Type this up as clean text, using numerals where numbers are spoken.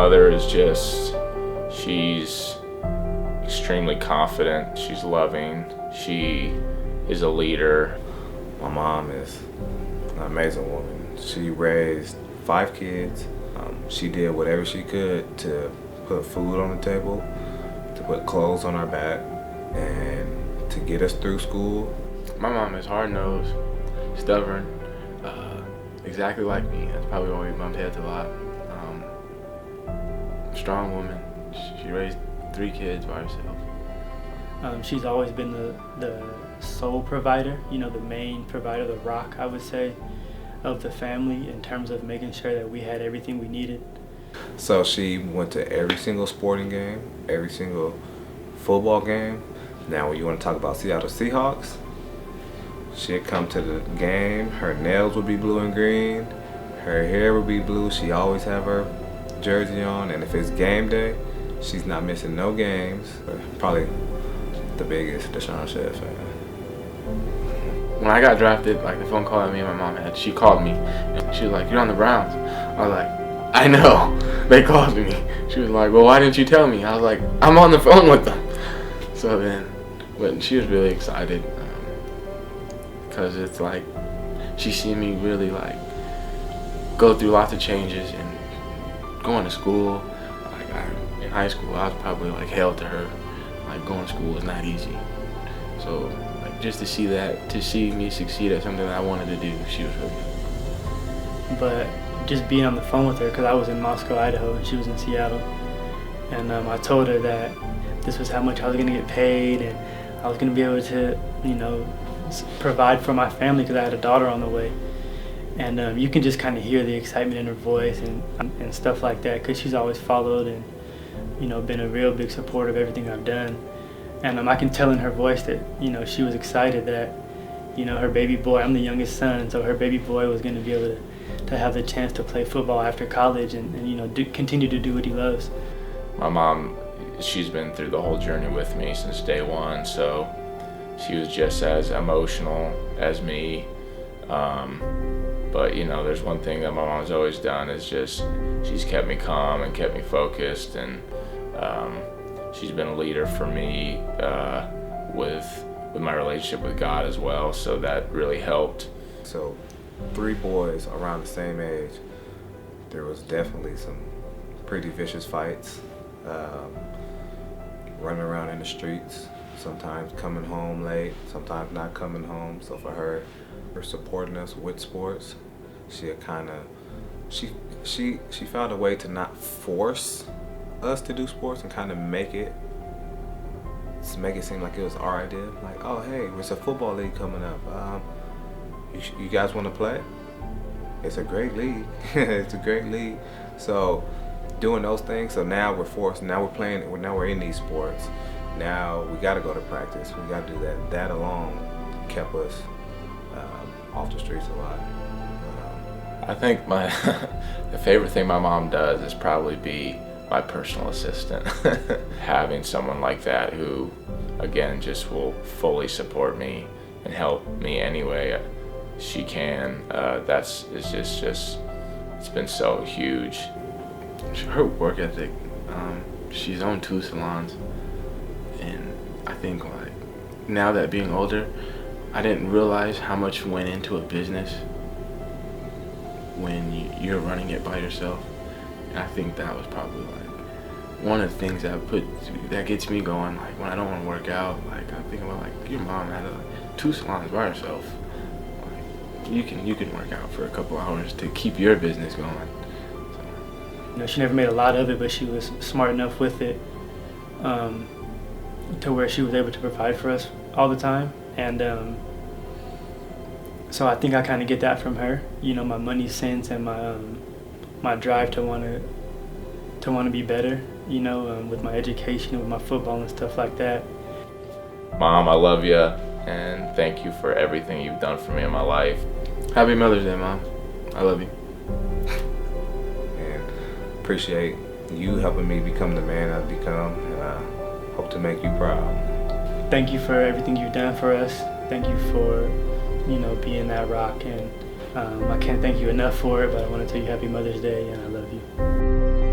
mother is just, she's extremely confident, she's loving, she is a leader. My mom is an amazing woman. She raised 5 kids. She did whatever she could to put food on the table, to put clothes on our back, and to get us through school. My mom is hard-nosed, stubborn, exactly like me. That's probably why we bumped heads a lot. Strong woman. She raised 3 kids by herself. She's always been the sole provider, the main provider, the rock, I would say, of the family in terms of making sure that we had everything we needed. So she went to every single sporting game, every single football game. Now when you want to talk about Seattle Seahawks, she'd come to the game, her nails would be blue and green, her hair would be blue, she always have her jersey on, and if it's game day, she's not missing no games. Probably the biggest Deshaun Shedd fan. When I got drafted, the phone call that me and my mom had, she called me, and she was like, "You're on the Browns." I was like, "I know, they called me." She was like, "Well, why didn't you tell me?" I was like, "I'm on the phone with them." So then, but she was really excited, because it's like, she seen me really go through lots of changes and going to school. In high school, I was probably hell to her. Going to school was not easy. So just to see that, to see me succeed at something that I wanted to do, she was really good. But just being on the phone with her, because I was in Moscow, Idaho, and she was in Seattle, and I told her that this was how much I was going to get paid, and I was going to be able to, provide for my family because I had a daughter on the way. And you can just kind of hear the excitement in her voice and stuff like that, because she's always followed and been a real big supporter of everything I've done. And I can tell in her voice that she was excited that her baby boy, I'm the youngest son, so her baby boy was going to be able to have the chance to play football after college and continue to do what he loves. My mom, she's been through the whole journey with me since day one, so she was just as emotional as me. But there's one thing that my mom's always done is just she's kept me calm and kept me focused, and she's been a leader for me with my relationship with God as well, so that really helped. So 3 boys around the same age, there was definitely some pretty vicious fights, running around in the streets, sometimes coming home late, sometimes not coming home. So for her supporting us with sports, she found a way to not force us to do sports and kind of make it seem like it was our idea. Oh hey, there's a football league coming up. You guys want to play? It's a great league. It's a great league. So doing those things. So now we're forced. Now we're playing. Now we're in these sports. Now we got to go to practice. We got to do that. That alone kept us off the streets a lot. I think the favorite thing my mom does is probably be my personal assistant. Having someone like that who, again, just will fully support me and help me any way she can, it's been so huge. Her work ethic, she's owned 2 salons, and I think now that being older, I didn't realize how much went into a business when you're running it by yourself. And I think that was probably one of the things that gets me going. When I don't want to work out, I think about your mom had 2 salons by herself. You can work out for a couple hours to keep your business going. So. She never made a lot of it, but she was smart enough with it to where she was able to provide for us all the time. And so I think I kind of get that from her. My money sense and my drive to want to be better. With my education and with my football and stuff like that. Mom, I love you, and thank you for everything you've done for me in my life. Happy Mother's Day, Mom. I love you. And appreciate you helping me become the man I've become, and I hope to make you proud. Thank you for everything you've done for us. Thank you for, being that rock, and I can't thank you enough for it, but I want to tell you Happy Mother's Day, and I love you.